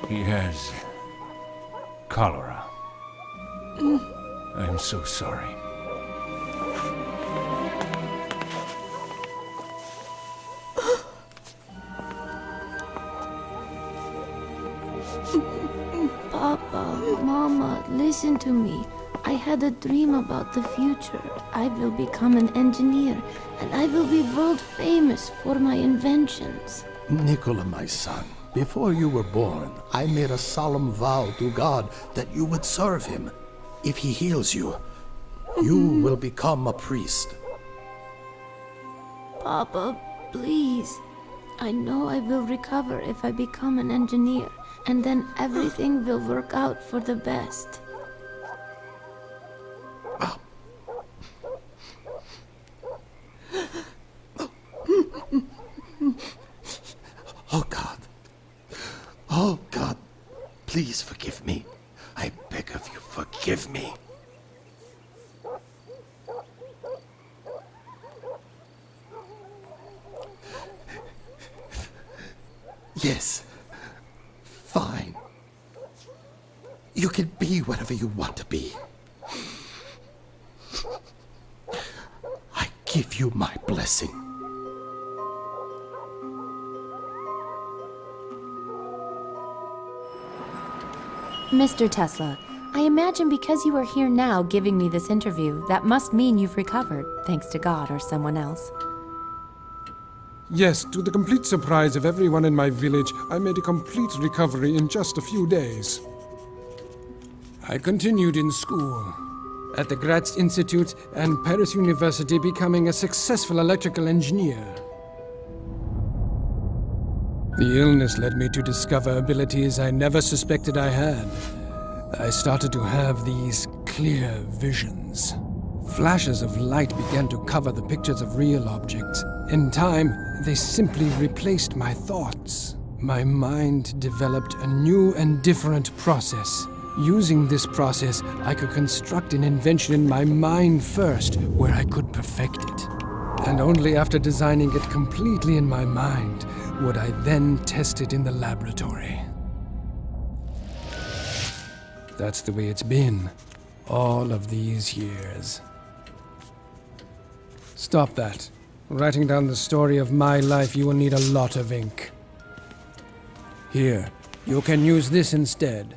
He has cholera. I'm so sorry. Papa, Mama, listen to me. I had a dream about the future. I will become an engineer, and I will be world famous for my inventions. Nicola, my son, before you were born, I made a solemn vow to God that you would serve him. If he heals you, you will become a priest. Papa, please. I know I will recover if I become an engineer, and then everything will work out for the best. Oh God. Oh God, please forgive me. I beg of you, forgive me. Yes, fine. You can be whatever you want to be. I give you my blessing. Mr. Tesla, I imagine because you are here now giving me this interview, that must mean you've recovered, thanks to God or someone else. Yes, to the complete surprise of everyone in my village, I made a complete recovery in just a few days. I continued in school, at the Graz Institute and Paris University, becoming a successful electrical engineer. The illness led me to discover abilities I never suspected I had. I started to have these clear visions. Flashes of light began to cover the pictures of real objects. In time, they simply replaced my thoughts. My mind developed a new and different process. Using this process, I could construct an invention in my mind first, where I could perfect it. And only after designing it completely in my mind would I then test it in the laboratory. That's the way it's been, all of these years. Stop that. Writing down the story of my life, you will need a lot of ink. Here, you can use this instead.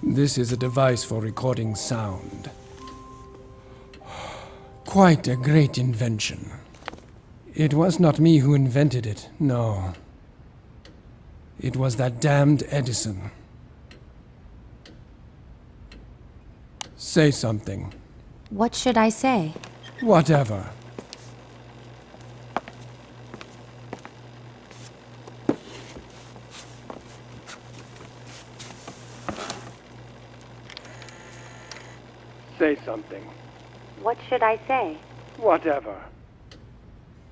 This is a device for recording sound. Quite a great invention. It was not me who invented it, no. It was that damned Edison. Say something. What should I say? Whatever. Say something. What should I say? Whatever.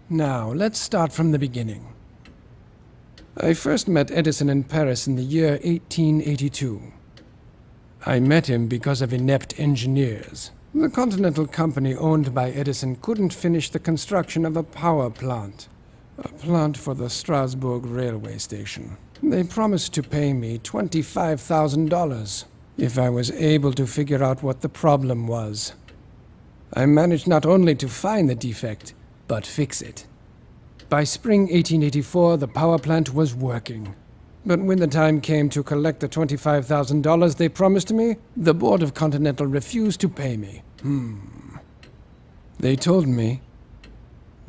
Now, let's start from the beginning. I first met Edison in Paris in the year 1882. I met him because of inept engineers. The Continental Company owned by Edison couldn't finish the construction of a power plant. A plant for the Strasbourg railway station. They promised to pay me $25,000 if I was able to figure out what the problem was. I managed not only to find the defect, but fix it. By spring 1884, the power plant was working. But when the time came to collect the $25,000 they promised me, the board of Continental refused to pay me. They told me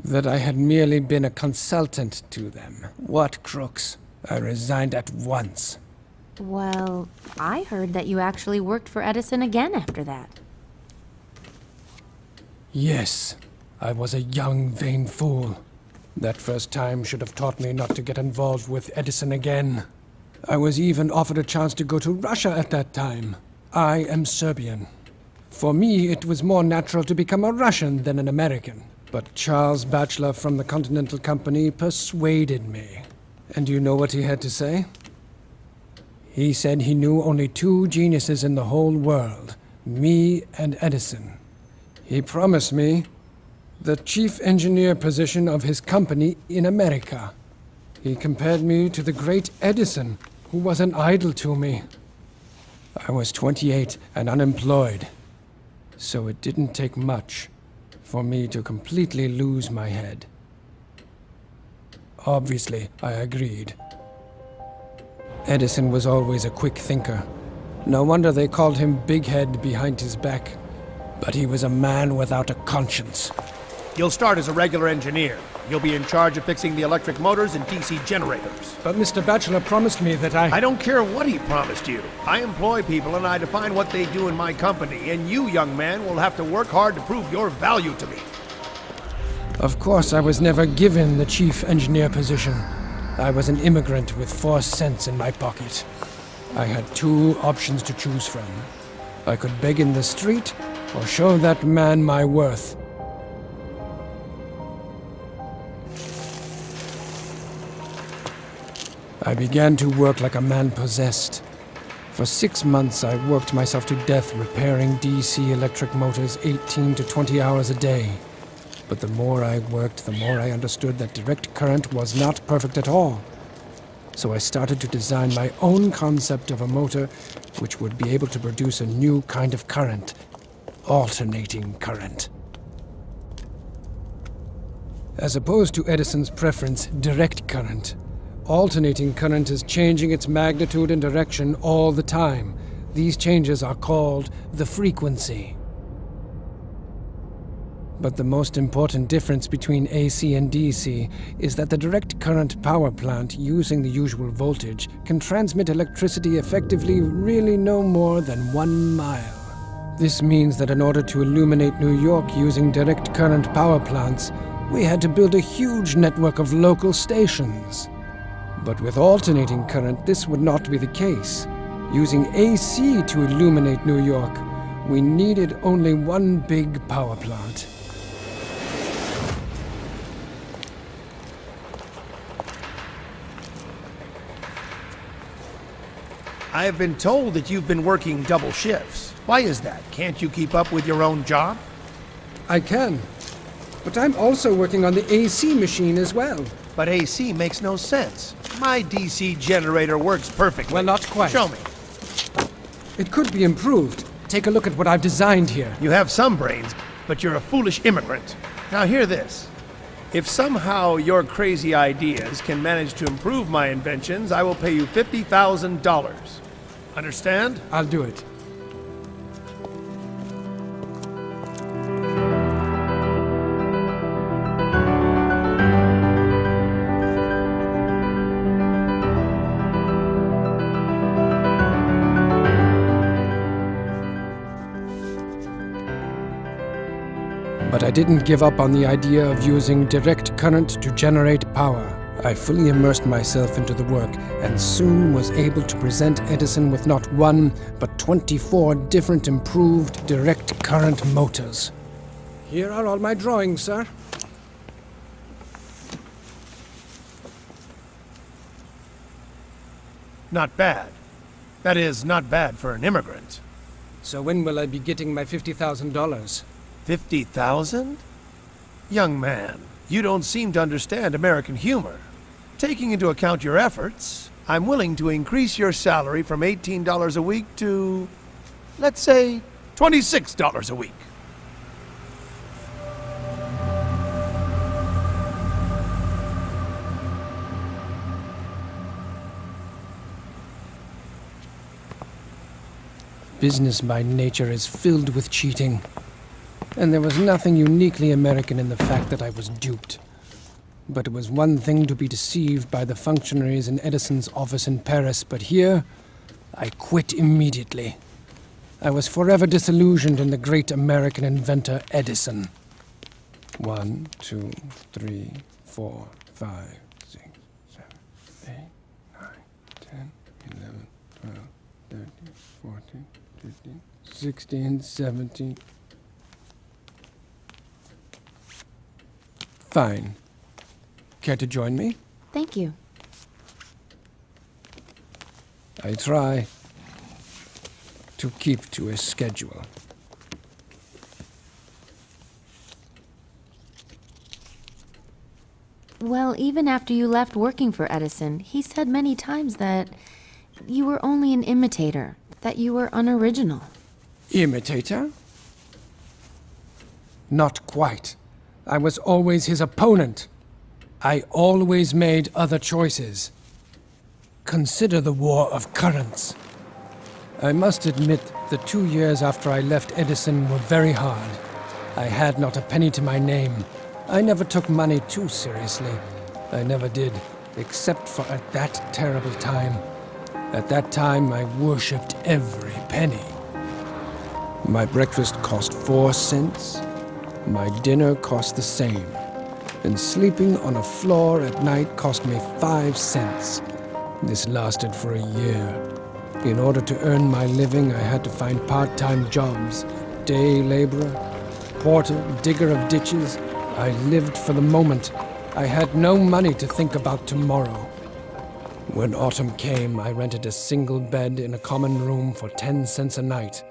that I had merely been a consultant to them. What crooks. I resigned at once. Well, I heard that you actually worked for Edison again after that. Yes, I was a young, vain fool. That first time should have taught me not to get involved with Edison again. I was even offered a chance to go to Russia at that time. I am Serbian. For me, it was more natural to become a Russian than an American. But Charles Batchelor from the Continental Company persuaded me. And do you know what he had to say? He said he knew only two geniuses in the whole world, me and Edison. He promised me the chief engineer position of his company in America. He compared me to the great Edison, who was an idol to me. I was 28 and unemployed, so it didn't take much for me to completely lose my head. Obviously, I agreed. Edison was always a quick thinker. No wonder they called him Big Head behind his back. But he was a man without a conscience. You'll start as a regular engineer. You'll be in charge of fixing the electric motors and DC generators. But Mr. Batchelor promised me that I don't care what he promised you. I employ people and I define what they do in my company, and you, young man, will have to work hard to prove your value to me. Of course, I was never given the chief engineer position. I was an immigrant with 4 cents in my pocket. I had 2 options to choose from. I could beg in the street, or show that man my worth. I began to work like a man possessed. For 6 months, I worked myself to death repairing DC electric motors 18 to 20 hours a day. But the more I worked, the more I understood that direct current was not perfect at all. So I started to design my own concept of a motor which would be able to produce a new kind of current, alternating current. As opposed to Edison's preference, direct current, alternating current is changing its magnitude and direction all the time. These changes are called the frequency. But the most important difference between AC and DC is that the direct current power plant using the usual voltage can transmit electricity effectively really no more than 1 mile. This means that in order to illuminate New York using direct current power plants, we had to build a huge network of local stations. But with alternating current, this would not be the case. Using AC to illuminate New York, we needed only one big power plant. I have been told that you've been working double shifts. Why is that? Can't you keep up with your own job? I can. But I'm also working on the AC machine as well. But AC makes no sense. My DC generator works perfectly. Well, not quite. Show me. It could be improved. Take a look at what I've designed here. You have some brains, but you're a foolish immigrant. Now hear this. If somehow your crazy ideas can manage to improve my inventions, I will pay you $50,000. Understand? I'll do it. But I didn't give up on the idea of using direct current to generate power. I fully immersed myself into the work and soon was able to present Edison with not 1, but 24 different improved direct current motors. Here are all my drawings, sir. Not bad. That is, not bad for an immigrant. So when will I be getting my $50,000? 50,000? Young man, you don't seem to understand American humor. Taking into account your efforts, I'm willing to increase your salary from $18 a week to, let's say, $26 a week. Business by nature is filled with cheating. And there was nothing uniquely American in the fact that I was duped. But it was one thing to be deceived by the functionaries in Edison's office in Paris, but here, I quit immediately. I was forever disillusioned in the great American inventor Edison. 1, 2, 3, 4, 5, 6, 7, 8, 9, 10, 11, 12, 13, 14, 15, 16, 17... Fine. Care to join me? Thank you. I try to keep to a schedule. Well, even after you left working for Edison, he said many times that you were only an imitator, that you were unoriginal. Imitator? Not quite. I was always his opponent. I always made other choices. Consider the war of currents. I must admit, the 2 years after I left Edison were very hard. I had not a penny to my name. I never took money too seriously. I never did, except for at that terrible time. At that time, I worshipped every penny. My breakfast cost 4 cents. My dinner cost the same. And sleeping on a floor at night cost me 5 cents. This lasted for a year. In order to earn my living, I had to find part-time jobs. Day laborer, porter, digger of ditches. I lived for the moment. I had no money to think about tomorrow. When autumn came, I rented a single bed in a common room for 10 cents a night.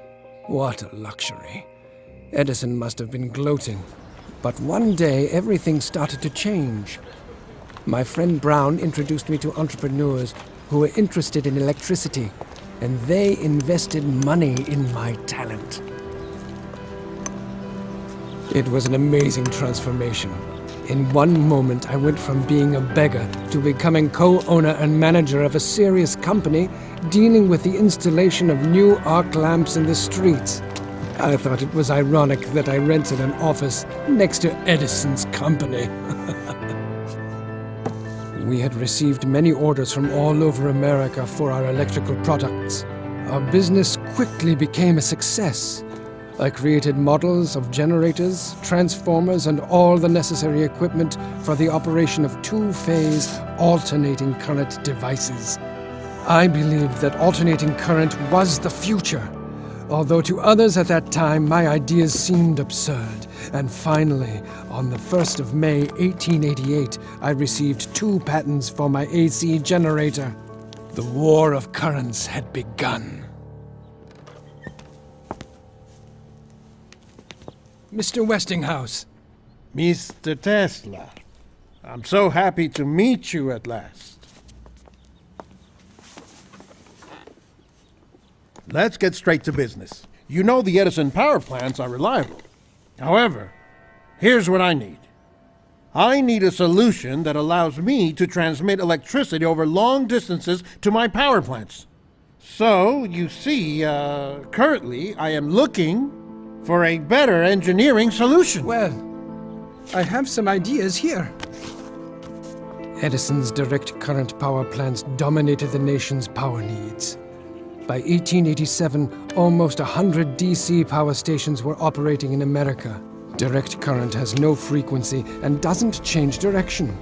What a luxury. Edison must have been gloating. But one day, everything started to change. My friend Brown introduced me to entrepreneurs who were interested in electricity, and they invested money in my talent. It was an amazing transformation. In one moment, I went from being a beggar to becoming co-owner and manager of a serious company dealing with the installation of new arc lamps in the streets. I thought it was ironic that I rented an office next to Edison's company. We had received many orders from all over America for our electrical products. Our business quickly became a success. I created models of generators, transformers, and all the necessary equipment for the operation of two-phase alternating current devices. I believed that alternating current was the future, although to others at that time my ideas seemed absurd. And finally, on the 1st of May 1888, I received 2 patents for my AC generator. The war of currents had begun. Mr. Westinghouse. Mr. Tesla, I'm so happy to meet you at last. Let's get straight to business. You know the Edison power plants are reliable. However, here's what I need. I need a solution that allows me to transmit electricity over long distances to my power plants. So, you see, currently I am looking for a better engineering solution. Well, I have some ideas here. Edison's direct current power plants dominated the nation's power needs. By 1887, almost 100 DC power stations were operating in America. Direct current has no frequency and doesn't change direction.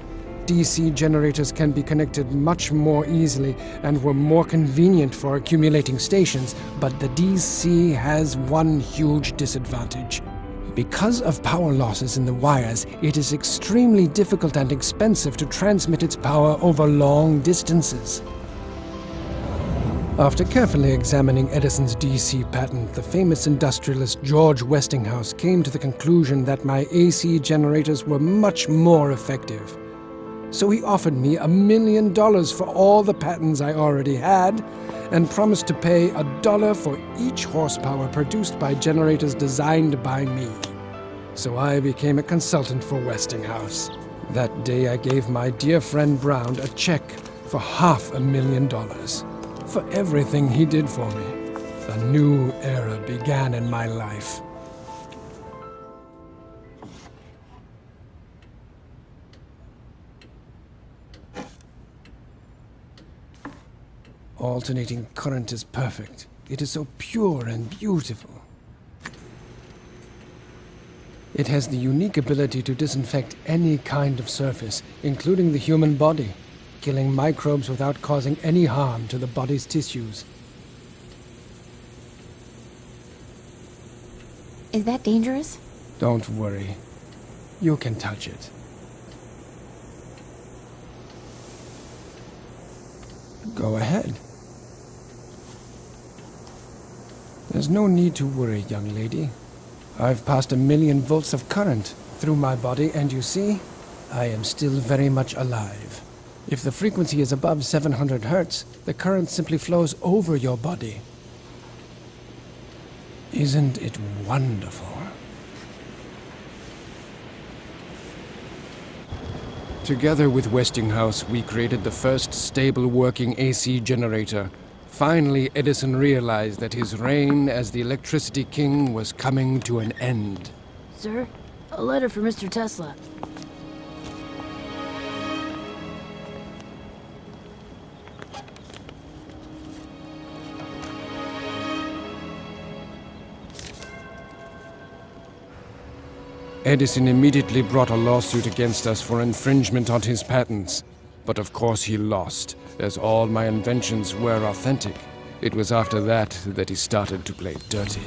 DC generators can be connected much more easily and were more convenient for accumulating stations, but the DC has one huge disadvantage. Because of power losses in the wires, it is extremely difficult and expensive to transmit its power over long distances. After carefully examining Edison's DC patent, the famous industrialist George Westinghouse came to the conclusion that my AC generators were much more effective. So he offered me $1 million for all the patents I already had, and promised to pay $1 for each horsepower produced by generators designed by me. So I became a consultant for Westinghouse. That day I gave my dear friend Brown a check for $500,000 for everything he did for me. A new era began in my life. Alternating current is perfect. It is so pure and beautiful. It has the unique ability to disinfect any kind of surface, including the human body, killing microbes without causing any harm to the body's tissues. Is that dangerous? Don't worry. You can touch it. Go ahead. There's no need to worry, young lady. I've passed 1,000,000 volts of current through my body, and you see, I am still very much alive. If the frequency is above 700 hertz, the current simply flows over your body. Isn't it wonderful? Together with Westinghouse, we created the first stable working AC generator. Finally, Edison realized that his reign as the electricity king was coming to an end. Sir, a letter for Mr. Tesla. Edison immediately brought a lawsuit against us for infringement on his patents. But of course he lost, as all my inventions were authentic. It was after that that he started to play dirty.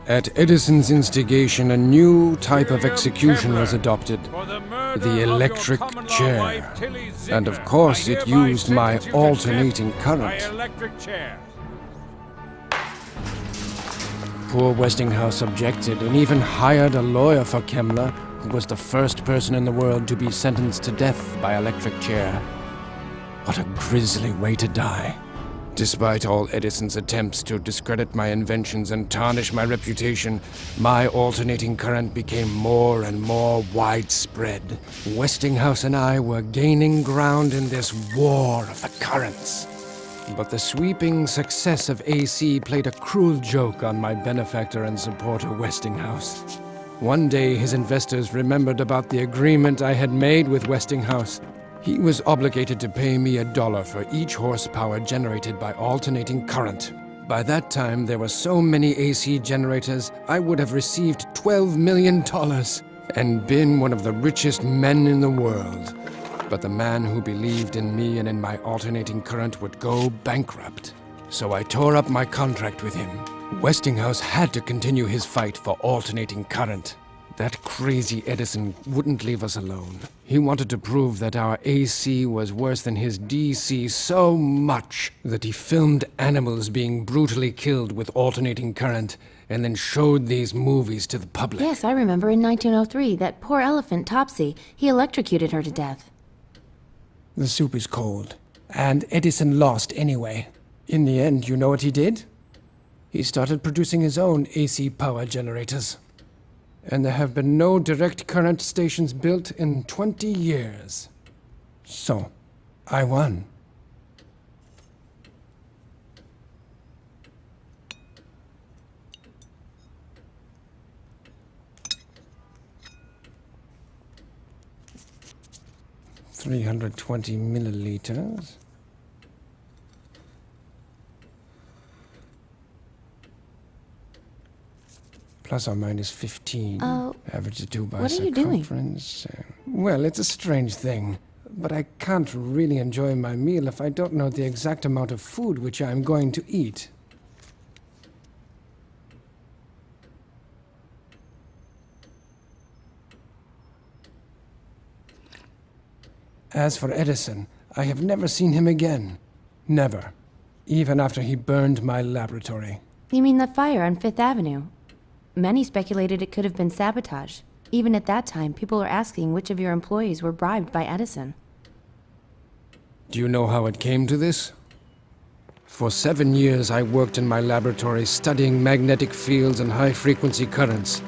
At Edison's instigation, a new type of execution was adopted, the electric chair. And of course, it used my alternating current. Poor Westinghouse objected and even hired a lawyer for Kemmler, who was the first person in the world to be sentenced to death by electric chair. What a grisly way to die. Despite all Edison's attempts to discredit my inventions and tarnish my reputation, my alternating current became more and more widespread. Westinghouse and I were gaining ground in this war of the currents. But the sweeping success of AC played a cruel joke on my benefactor and supporter, Westinghouse. One day, his investors remembered about the agreement I had made with Westinghouse. He was obligated to pay me $1 for each horsepower generated by alternating current. By that time, there were so many AC generators, I would have received $12 million and been one of the richest men in the world. But the man who believed in me and in my alternating current would go bankrupt. So I tore up my contract with him. Westinghouse had to continue his fight for alternating current. That crazy Edison wouldn't leave us alone. He wanted to prove that our AC was worse than his DC so much that he filmed animals being brutally killed with alternating current and then showed these movies to the public. Yes, I remember in 1903, that poor elephant, Topsy. He electrocuted her to death. The soup is cold, and Edison lost anyway. In the end, you know what he did? He started producing his own AC power generators. And there have been no direct current stations built in 20 years. So, I won. $320 milliliters. Plus or minus 15. Average of 2 by what are you doing? circumference. Well, it's a strange thing. But I can't really enjoy my meal if I don't know the exact amount of food which I'm going to eat. As for Edison, I have never seen him again. Never. Even after he burned my laboratory. You mean the fire on Fifth Avenue? Many speculated it could have been sabotage. Even at that time, people were asking which of your employees were bribed by Edison. Do you know how it came to this? For 7 years, I worked in my laboratory studying magnetic fields and high-frequency currents.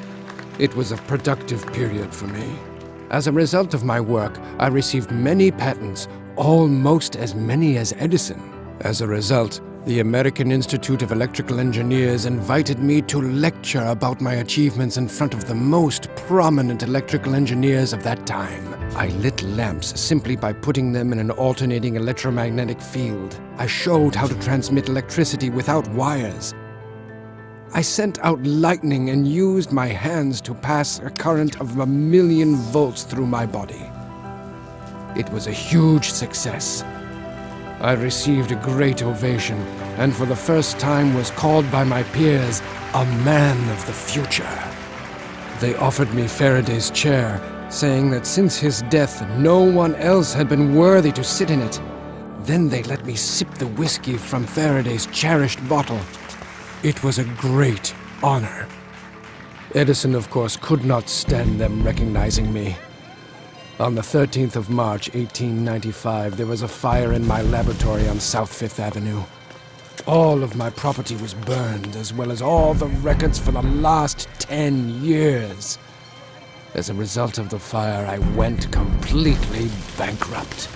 It was a productive period for me. As a result of my work, I received many patents, almost as many as Edison. As a result, the American Institute of Electrical Engineers invited me to lecture about my achievements in front of the most prominent electrical engineers of that time. I lit lamps simply by putting them in an alternating electromagnetic field. I showed how to transmit electricity without wires. I sent out lightning and used my hands to pass a current of 1,000,000 volts through my body. It was a huge success. I received a great ovation, and for the first time was called by my peers a man of the future. They offered me Faraday's chair, saying that since his death, no one else had been worthy to sit in it. Then they let me sip the whiskey from Faraday's cherished bottle. It was a great honor. Edison, of course, could not stand them recognizing me. On the 13th of March, 1895, there was a fire in my laboratory on South Fifth Avenue. All of my property was burned, as well as all the records for the last 10 years. As a result of the fire, I went completely bankrupt.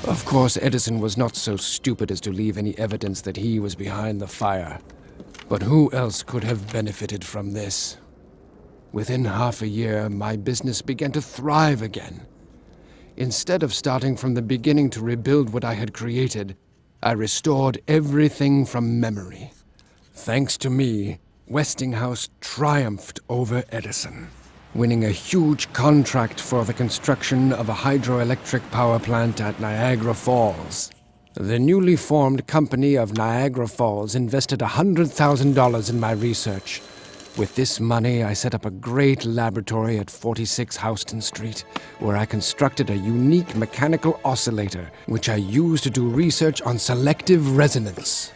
Of course, Edison was not so stupid as to leave any evidence that he was behind the fire. But who else could have benefited from this? Within half a year, my business began to thrive again. Instead of starting from the beginning to rebuild what I had created, I restored everything from memory. Thanks to me, Westinghouse triumphed over Edison, winning a huge contract for the construction of a hydroelectric power plant at Niagara Falls. The newly formed company of Niagara Falls invested $100,000 in my research. With this money, I set up a great laboratory at 46 Houston Street, where I constructed a unique mechanical oscillator, which I used to do research on selective resonance.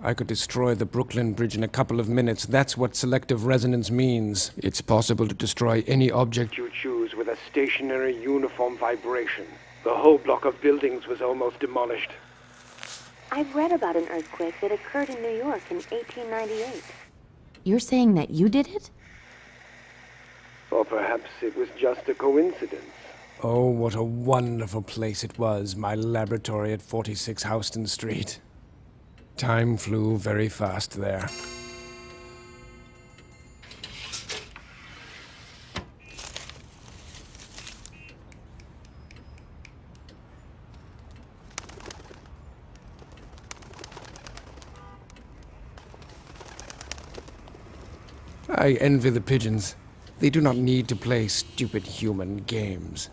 I could destroy the Brooklyn Bridge in a couple of minutes. That's what selective resonance means. It's possible to destroy any object you choose with a stationary, uniform vibration. The whole block of buildings was almost demolished. I've read about an earthquake that occurred in New York in 1898. You're saying that you did it? Or perhaps it was just a coincidence. Oh, what a wonderful place it was, my laboratory at 46 Houston Street. Time flew very fast there. I envy the pigeons. They do not need to play stupid human games.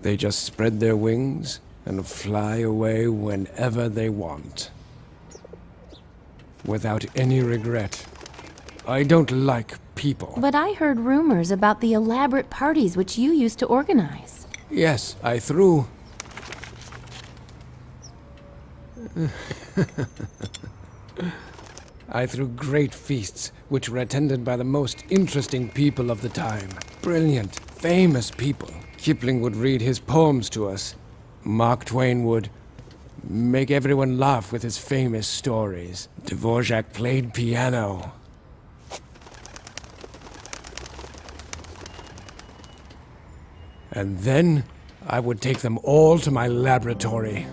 They just spread their wings and fly away whenever they want. Without any regret. I don't like people. But I heard rumors about the elaborate parties which you used to organize. Yes, I threw... I threw great feasts, which were attended by the most interesting people of the time. Brilliant, famous people. Kipling would read his poems to us. Mark Twain would make everyone laugh with his famous stories. Dvorak played piano. And then I would take them all to my laboratory.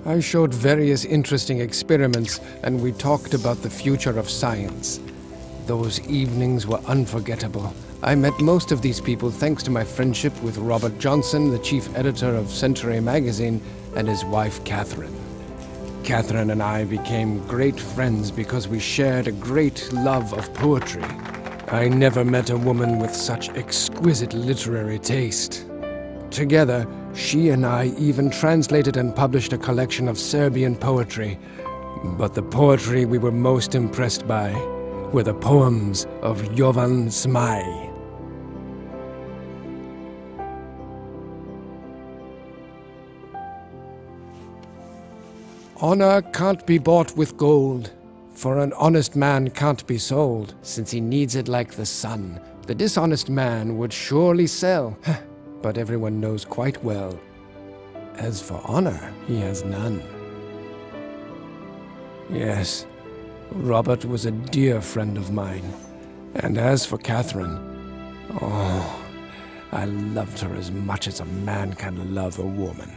I showed various interesting experiments, and we talked about the future of science. Those evenings were unforgettable. I met most of these people thanks to my friendship with Robert Johnson, the chief editor of Century magazine, and his wife, Catherine. Catherine and I became great friends because we shared a great love of poetry. I never met a woman with such exquisite literary taste. Together, she and I even translated and published a collection of Serbian poetry. But the poetry we were most impressed by were the poems of Jovan Zmaj. Honor can't be bought with gold, for an honest man can't be sold, since he needs it like the sun. The dishonest man would surely sell, but everyone knows quite well. As for honor, he has none. Yes, Robert was a dear friend of mine. And as for Catherine, oh, I loved her as much as a man can love a woman.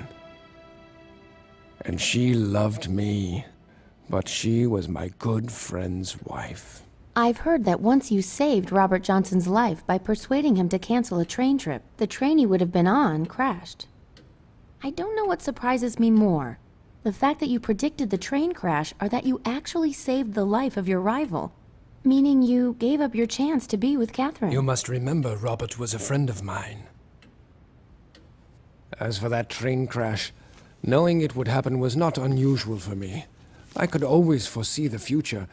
And she loved me, but she was my good friend's wife. I've heard that once you saved Robert Johnson's life by persuading him to cancel a train trip, the train he would have been on crashed. I don't know what surprises me more, the fact that you predicted the train crash or that you actually saved the life of your rival, meaning you gave up your chance to be with Catherine. You must remember Robert was a friend of mine. As for that train crash, knowing it would happen was not unusual for me. I could always foresee the future,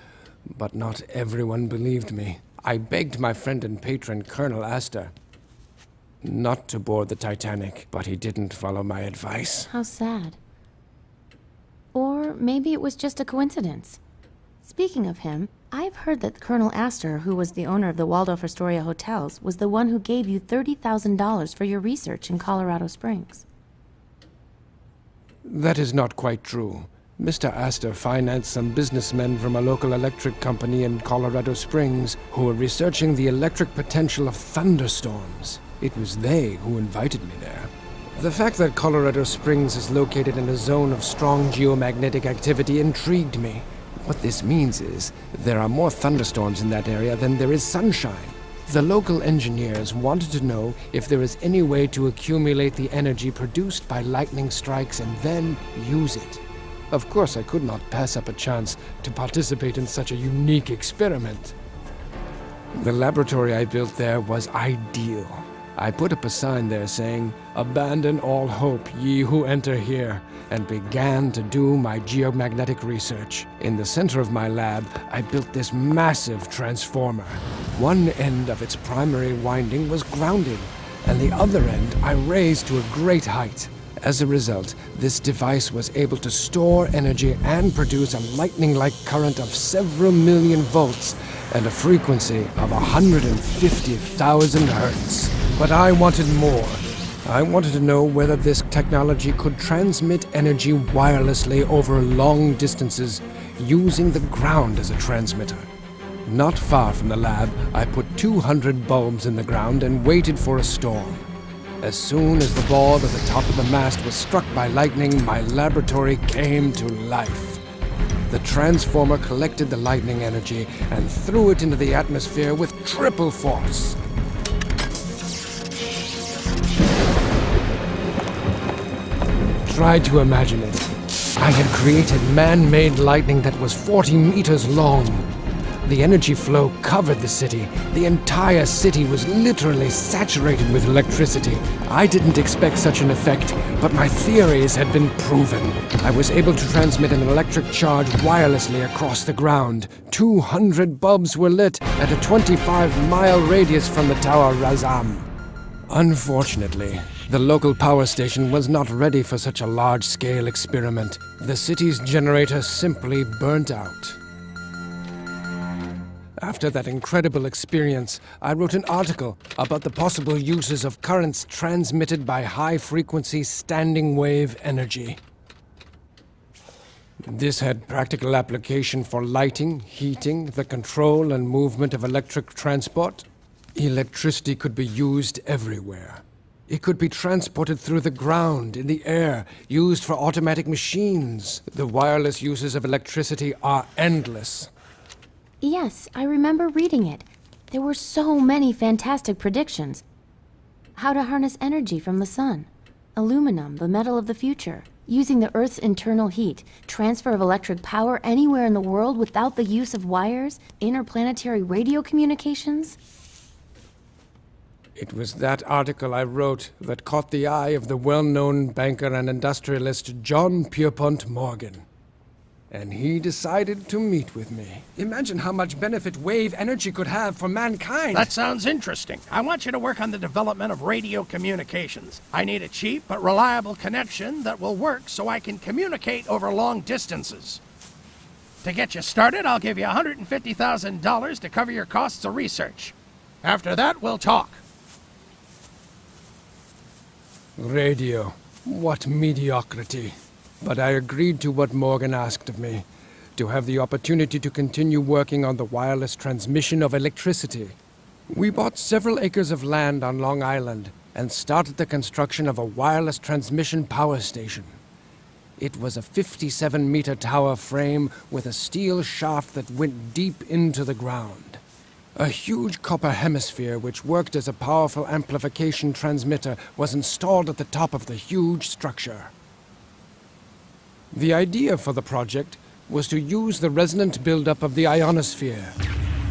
but not everyone believed me. I begged my friend and patron, Colonel Astor, not to board the Titanic, but he didn't follow my advice. How sad. Or maybe it was just a coincidence. Speaking of him, I've heard that Colonel Astor, who was the owner of the Waldorf Astoria hotels, was the one who gave you $30,000 for your research in Colorado Springs. That is not quite true. Mr. Astor financed some businessmen from a local electric company in Colorado Springs who were researching the electric potential of thunderstorms. It was they who invited me there. The fact that Colorado Springs is located in a zone of strong geomagnetic activity intrigued me. What this means is there are more thunderstorms in that area than there is sunshine. The local engineers wanted to know if there is any way to accumulate the energy produced by lightning strikes and then use it. Of course, I could not pass up a chance to participate in such a unique experiment. The laboratory I built there was ideal. I put up a sign there saying, "Abandon all hope, ye who enter here," and began to do my geomagnetic research. In the center of my lab, I built this massive transformer. One end of its primary winding was grounded, and the other end I raised to a great height. As a result, this device was able to store energy and produce a lightning-like current of several million volts and a frequency of 150,000 hertz. But I wanted more. I wanted to know whether this technology could transmit energy wirelessly over long distances using the ground as a transmitter. Not far from the lab, I put 200 bulbs in the ground and waited for a storm. As soon as the ball at the top of the mast was struck by lightning, my laboratory came to life. The transformer collected the lightning energy and threw it into the atmosphere with triple force. Try to imagine it. I had created man-made lightning that was 40 meters long. The energy flow covered the city. The entire city was literally saturated with electricity. I didn't expect such an effect, but my theories had been proven. I was able to transmit an electric charge wirelessly across the ground. 200 bulbs were lit at a 25-mile radius from the Tower Razam. Unfortunately, the local power station was not ready for such a large-scale experiment. The city's generator simply burnt out. After that incredible experience, I wrote an article about the possible uses of currents transmitted by high-frequency standing wave energy. This had practical application for lighting, heating, the control and movement of electric transport. Electricity could be used everywhere. It could be transported through the ground, in the air, used for automatic machines. The wireless uses of electricity are endless. Yes, I remember reading it. There were so many fantastic predictions. How to harness energy from the sun, aluminum, the metal of the future, using the Earth's internal heat, transfer of electric power anywhere in the world without the use of wires, interplanetary radio communications. It was that article I wrote that caught the eye of the well-known banker and industrialist John Pierpont Morgan. And he decided to meet with me. Imagine how much benefit wave energy could have for mankind. That sounds interesting. I want you to work on the development of radio communications. I need a cheap but reliable connection that will work so I can communicate over long distances. To get you started, I'll give you $150,000 to cover your costs of research. After that, we'll talk. Radio. What mediocrity. But I agreed to what Morgan asked of me. to have the opportunity to continue working on the wireless transmission of electricity. We bought several acres of land on Long Island and started the construction of a wireless transmission power station. It was a 57-meter tower frame with a steel shaft that went deep into the ground. A huge copper hemisphere which worked as a powerful amplification transmitter was installed at the top of the huge structure. The idea for the project was to use the resonant buildup of the ionosphere.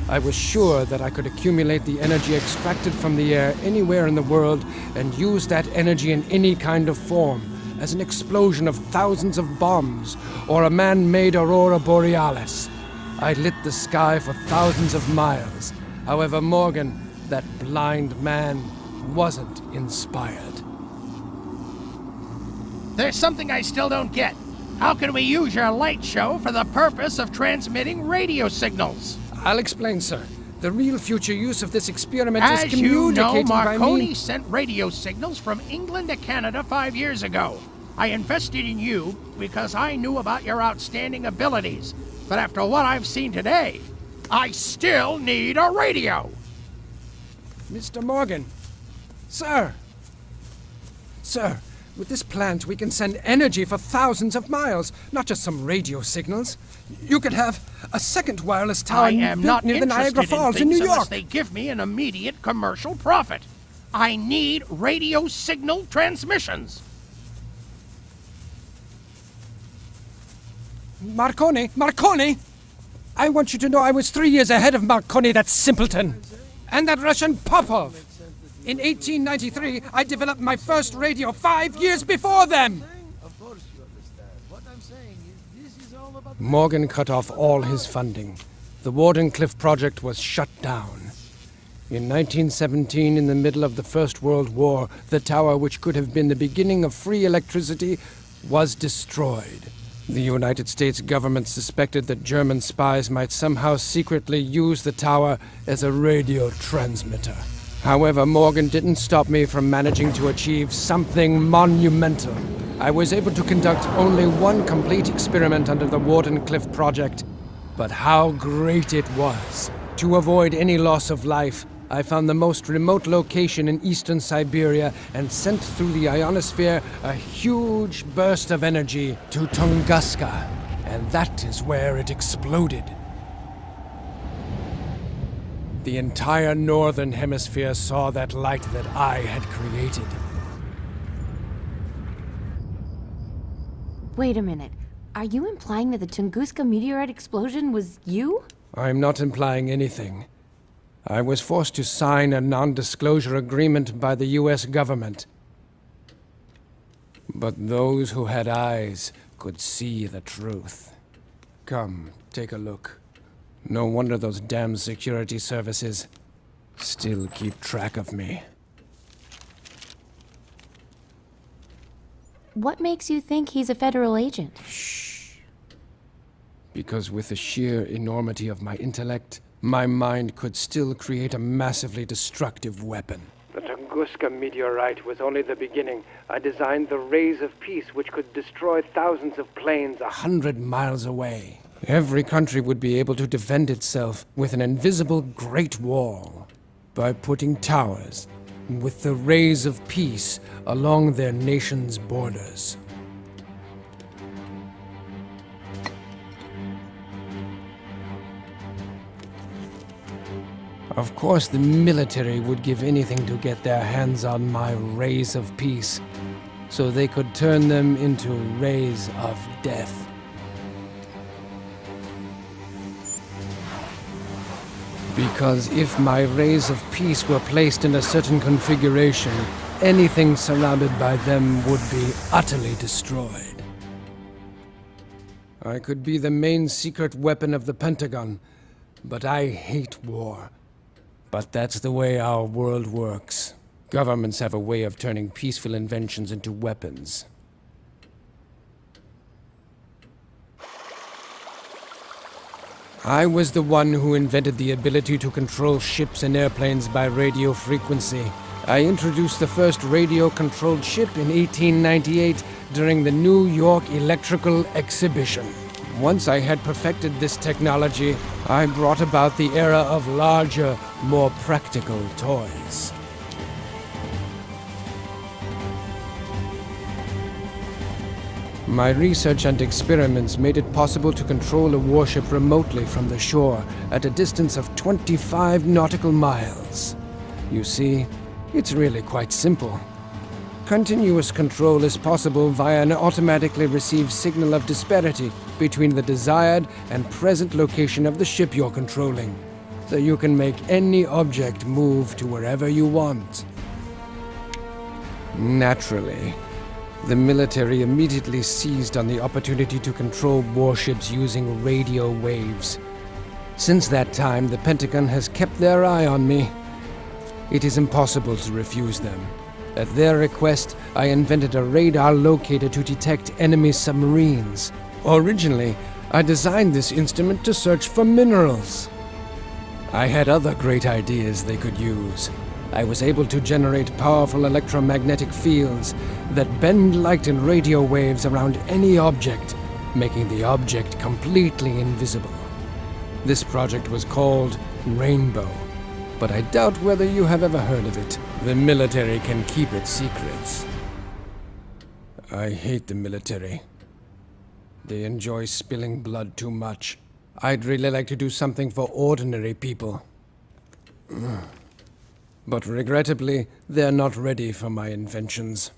I was sure that I could accumulate the energy extracted from the air anywhere in the world and use that energy in any kind of form, as an explosion of thousands of bombs or a man-made aurora borealis. I lit the sky for thousands of miles. However, Morgan, that blind man, wasn't inspired. There's something I still don't get. How can we use your light show for the purpose of transmitting radio signals? I'll explain, sir. The real future use of this experiment is As you know, communicating by Marconi means... sent radio signals from England to Canada 5 years ago. I invested in you because I knew about your outstanding abilities. But after what I've seen today, I still need a radio. Mr. Morgan. Sir. Sir, with this plant we can send energy for thousands of miles, not just some radio signals. You could have a second wireless tower I am not near the Niagara interested in Falls in things New unless York. they give me an immediate commercial profit. I need radio signal transmissions. Marconi! I want you to know I was 3 years ahead of Marconi, that simpleton. And that Russian Popov. In 1893, I developed my first radio 5 years before them. Morgan cut off all his funding. The Wardenclyffe project was shut down. In 1917, in the middle of the First World War, the tower, which could have been the beginning of free electricity, was destroyed. The United States government suspected that German spies might somehow secretly use the tower as a radio transmitter. However, Morgan didn't stop me from managing to achieve something monumental. I was able to conduct only one complete experiment under the Wardenclyffe project, but how great it was! To avoid any loss of life, I found the most remote location in eastern Siberia and sent through the ionosphere a huge burst of energy to Tunguska, and that is where it exploded. The entire northern hemisphere saw that light that I had created. Wait a minute. Are you implying that the Tunguska meteorite explosion was you? I'm not implying anything. I was forced to sign a non-disclosure agreement by the US government. But those who had eyes could see the truth. Come, take a look. No wonder those damn security services still keep track of me. What makes you think he's a federal agent? Because with the sheer enormity of my intellect, my mind could still create a massively destructive weapon. The Tunguska meteorite was only the beginning. I designed the rays of peace which could destroy thousands of planes 100 miles away. Every country would be able to defend itself with an invisible Great Wall by putting towers with the rays of peace along their nation's borders. Of course, the military would give anything to get their hands on my rays of peace, so they could turn them into rays of death. Because if my rays of peace were placed in a certain configuration, anything surrounded by them would be utterly destroyed. I could be the main secret weapon of the Pentagon, but I hate war. But that's the way our world works. Governments have a way of turning peaceful inventions into weapons. I was the one who invented the ability to control ships and airplanes by radio frequency. I introduced the first radio-controlled ship in 1898 during the New York Electrical Exhibition. Once I had perfected this technology, I brought about the era of larger, more practical toys. My research and experiments made it possible to control a warship remotely from the shore at a distance of 25 nautical miles. You see, it's really quite simple. Continuous control is possible via an automatically received signal of disparity between the desired and present location of the ship you're controlling, so you can make any object move to wherever you want. Naturally, the military immediately seized on the opportunity to control warships using radio waves. Since that time, the Pentagon has kept their eye on me. It is impossible to refuse them. At their request, I invented a radar locator to detect enemy submarines. Originally, I designed this instrument to search for minerals. I had other great ideas they could use. I was able to generate powerful electromagnetic fields that bend light and radio waves around any object, making the object completely invisible. This project was called Rainbow, but I doubt whether you have ever heard of it. The military can keep its secrets. I hate the military. They enjoy spilling blood too much. I'd really like to do something for ordinary people. But regrettably, they're not ready for my inventions.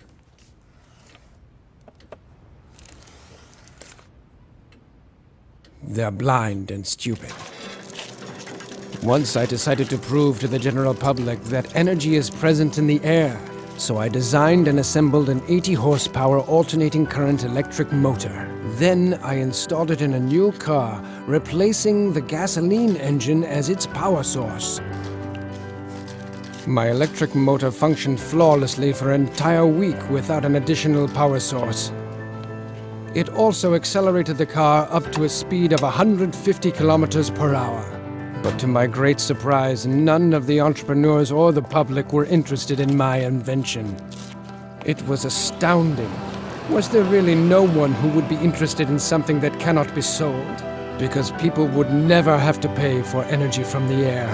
They're blind and stupid. Once I decided to prove to the general public that energy is present in the air, so I designed and assembled an 80-horsepower alternating current electric motor. Then I installed it in a new car, replacing the gasoline engine as its power source. My electric motor functioned flawlessly for an entire week without an additional power source. It also accelerated the car up to a speed of 150 kilometers per hour. But to my great surprise, none of the entrepreneurs or the public were interested in my invention. It was astounding. Was there really no one who would be interested in something that cannot be sold? Because people would never have to pay for energy from the air.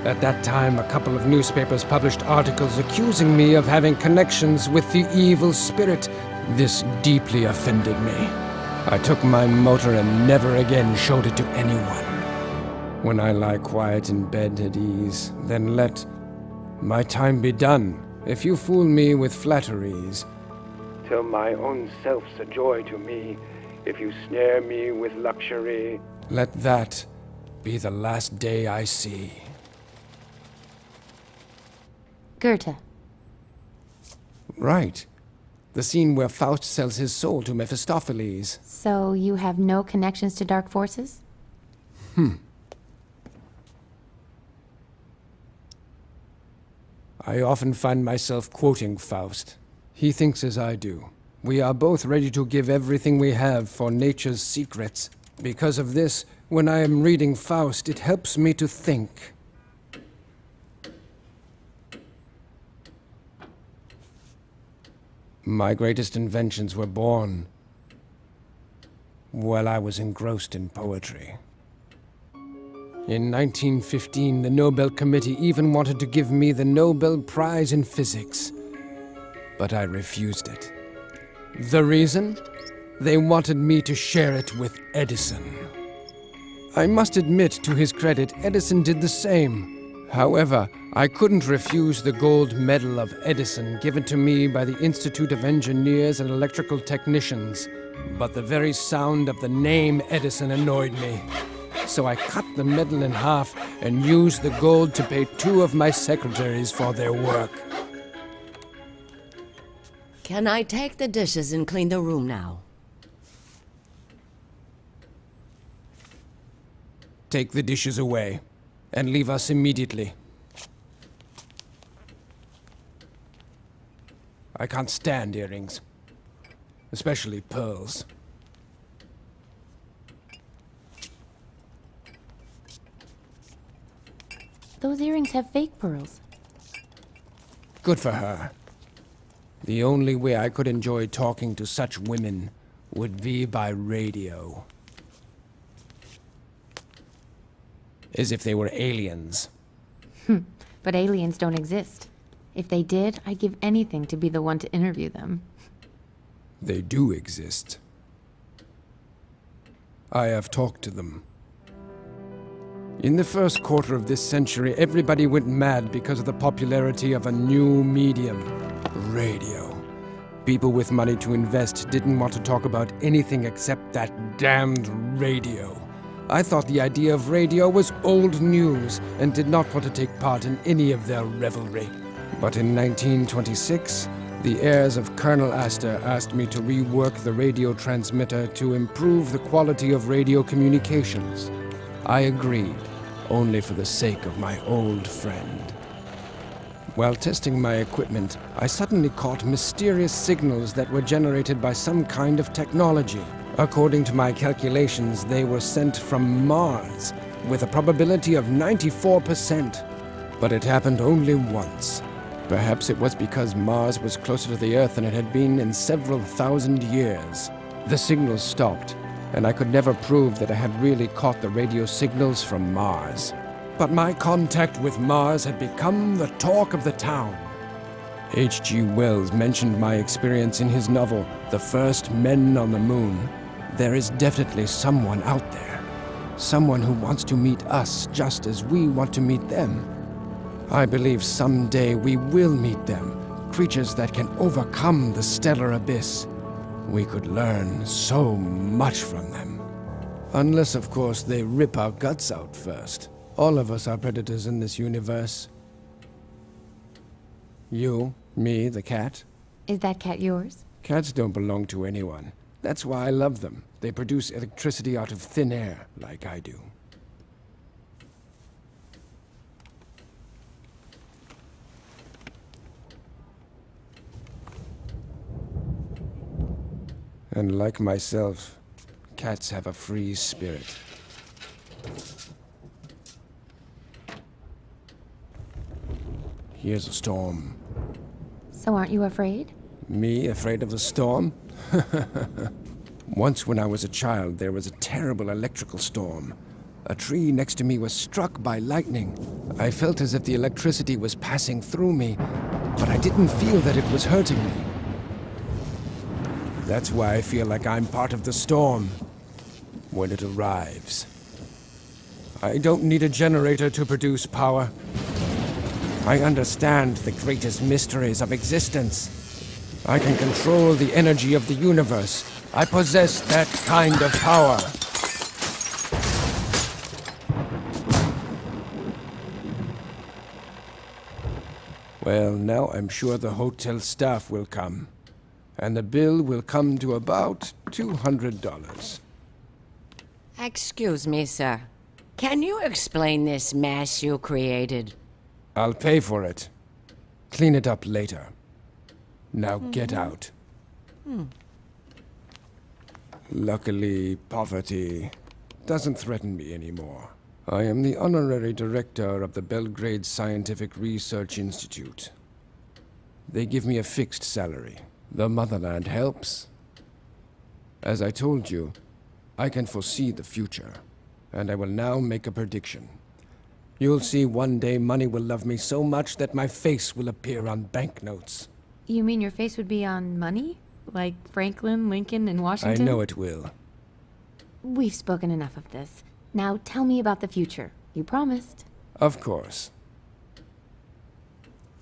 At that time, a couple of newspapers published articles accusing me of having connections with the evil spirit. This deeply offended me. I took my motor and never again showed it to anyone. When I lie quiet in bed at ease, then let my time be done. If you fool me with flatteries, till my own self's a joy to me. If you snare me with luxury, let that be the last day I see. Goethe. Right. The scene where Faust sells his soul to Mephistopheles. So you have no connections to dark forces? I often find myself quoting Faust. He thinks as I do. We are both ready to give everything we have for nature's secrets. Because of this, when I am reading Faust, it helps me to think. My greatest inventions were born while I was engrossed in poetry. In 1915, the Nobel Committee even wanted to give me the Nobel Prize in Physics, but I refused it. The reason? They wanted me to share it with Edison. I must admit, to his credit, Edison did the same. However, I couldn't refuse the gold medal of Edison given to me by the Institute of Engineers and Electrical Technicians, but the very sound of the name Edison annoyed me. So I cut the medal in half and used the gold to pay 2 of my secretaries for their work. Can I take the dishes and clean the room now? Take the dishes away and leave us immediately. I can't stand earrings, especially pearls. Those earrings have fake pearls. Good for her. The only way I could enjoy talking to such women would be by radio. As if they were aliens. But aliens don't exist. If they did, I'd give anything to be the one to interview them. They do exist. I have talked to them. In the first quarter of this century, everybody went mad because of the popularity of a new medium, radio. People with money to invest didn't want to talk about anything except that damned radio. I thought the idea of radio was old news and did not want to take part in any of their revelry. But in 1926, the heirs of Colonel Astor asked me to rework the radio transmitter to improve the quality of radio communications. I agreed, only for the sake of my old friend. While testing my equipment, I suddenly caught mysterious signals that were generated by some kind of technology. According to my calculations, they were sent from Mars, with a probability of 94%. But it happened only once. Perhaps it was because Mars was closer to the Earth than it had been in several thousand years. The signals stopped, and I could never prove that I had really caught the radio signals from Mars. But my contact with Mars had become the talk of the town. H.G. Wells mentioned my experience in his novel, The First Men on the Moon. There is definitely someone out there. Someone who wants to meet us just as we want to meet them. I believe someday we will meet them, creatures that can overcome the stellar abyss. We could learn so much from them. Unless, of course, they rip our guts out first. All of us are predators in this universe. You, me, the cat. Is that cat yours? Cats don't belong to anyone. That's why I love them. They produce electricity out of thin air, like I do. And like myself, cats have a free spirit. Here's a storm. So aren't you afraid? Me afraid of the storm? Once when I was a child, there was a terrible electrical storm. A tree next to me was struck by lightning. I felt as if the electricity was passing through me, but I didn't feel that it was hurting me. That's why I feel like I'm part of the storm when it arrives. I don't need a generator to produce power. I understand the greatest mysteries of existence. I can control the energy of the universe. I possess that kind of power. Well, now I'm sure the hotel staff will come. And the bill will come to about $200. Excuse me, sir. Can you explain this mess you created? I'll pay for it. Clean it up later. Now get out. Luckily, poverty doesn't threaten me anymore. I am the honorary director of the Belgrade Scientific Research Institute. They give me a fixed salary. The motherland helps. As I told you, I can foresee the future, and I will now make a prediction. You'll see one day money will love me so much that my face will appear on banknotes. You mean your face would be on money? Like Franklin, Lincoln, and Washington? I know it will. We've spoken enough of this. Now tell me about the future. You promised. Of course.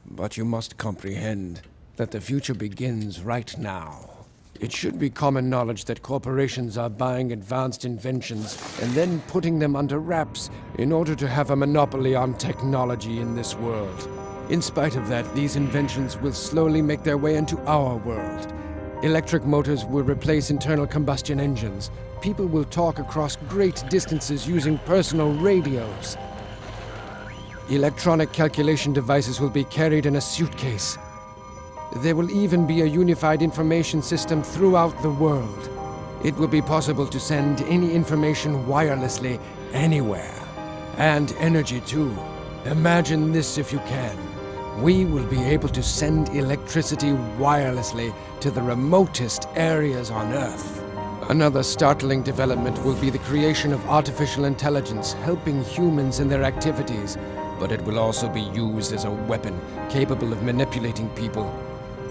But you must comprehend that the future begins right now. It should be common knowledge that corporations are buying advanced inventions and then putting them under wraps in order to have a monopoly on technology in this world. In spite of that, these inventions will slowly make their way into our world. Electric motors will replace internal combustion engines. People will talk across great distances using personal radios. Electronic calculation devices will be carried in a suitcase. There will even be a unified information system throughout the world. It will be possible to send any information wirelessly anywhere. And energy too. Imagine this if you can. We will be able to send electricity wirelessly to the remotest areas on Earth. Another startling development will be the creation of artificial intelligence helping humans in their activities, but it will also be used as a weapon capable of manipulating people.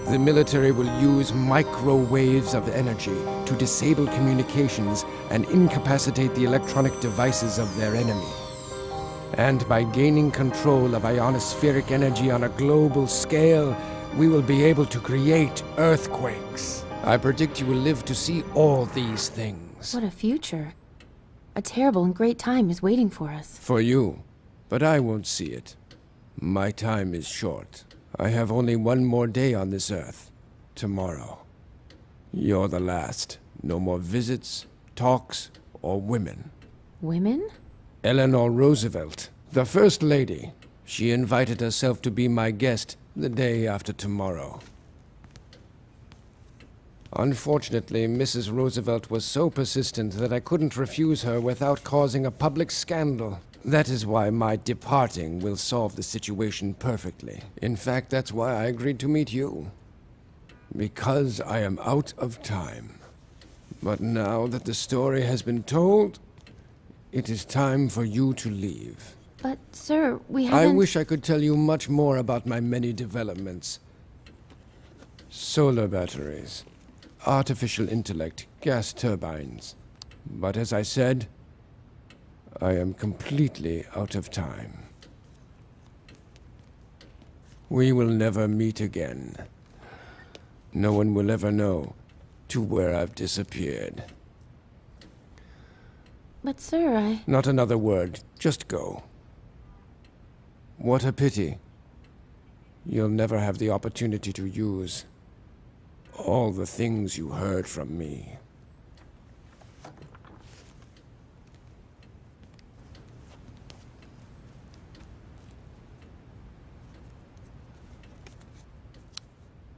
The military will use microwaves of energy to disable communications and incapacitate the electronic devices of their enemy. And by gaining control of ionospheric energy on a global scale, we will be able to create earthquakes. I predict you will live to see all these things. What a future. A terrible and great time is waiting for us. For you, but I won't see it. My time is short. I have only one more day on this earth. Tomorrow. You're the last. No more visits, talks, or women. Women? Eleanor Roosevelt, the First Lady. She invited herself to be my guest the day after tomorrow. Unfortunately, Mrs. Roosevelt was so persistent that I couldn't refuse her without causing a public scandal. That is why my departing will solve the situation perfectly. In fact, that's why I agreed to meet you. Because I am out of time. But now that the story has been told, it is time for you to leave. But, sir, we haven't... I wish I could tell you much more about my many developments. Solar batteries, artificial intellect, gas turbines. But as I said, I am completely out of time. We will never meet again. No one will ever know to where I've disappeared. But, sir, Not another word. Just go. What a pity. You'll never have the opportunity to use all the things you heard from me.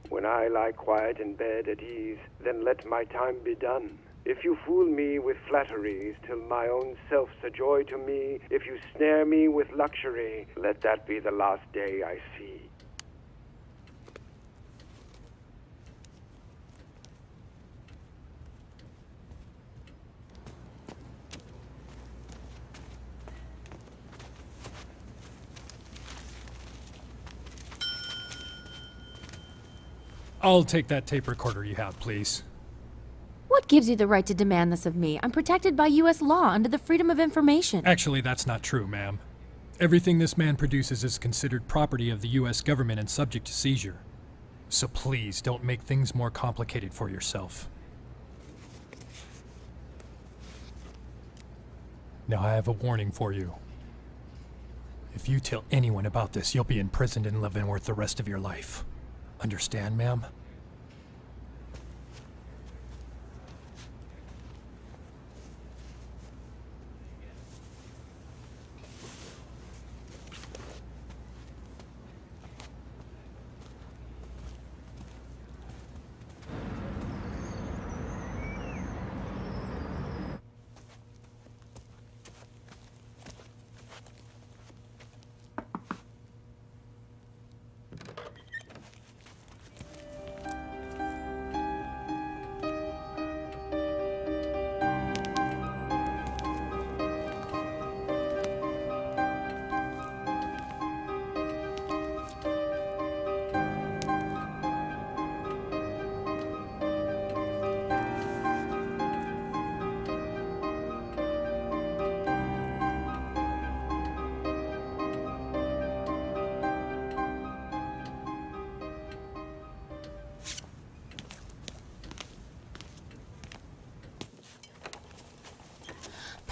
When I lie quiet in bed at ease, then let my time be done. If you fool me with flatteries, till my own self's a joy to me, if you snare me with luxury, let that be the last day I see. I'll take that tape recorder you have, please. What gives you the right to demand this of me? I'm protected by U.S. law under the Freedom of Information. Actually, that's not true, ma'am. Everything this man produces is considered property of the U.S. government and subject to seizure. So please, don't make things more complicated for yourself. Now I have a warning for you. If you tell anyone about this, you'll be imprisoned in Leavenworth the rest of your life. Understand, ma'am?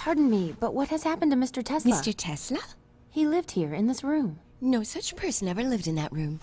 Pardon me, but what has happened to Mr. Tesla? Mr. Tesla? He lived here, in this room. No such person ever lived in that room.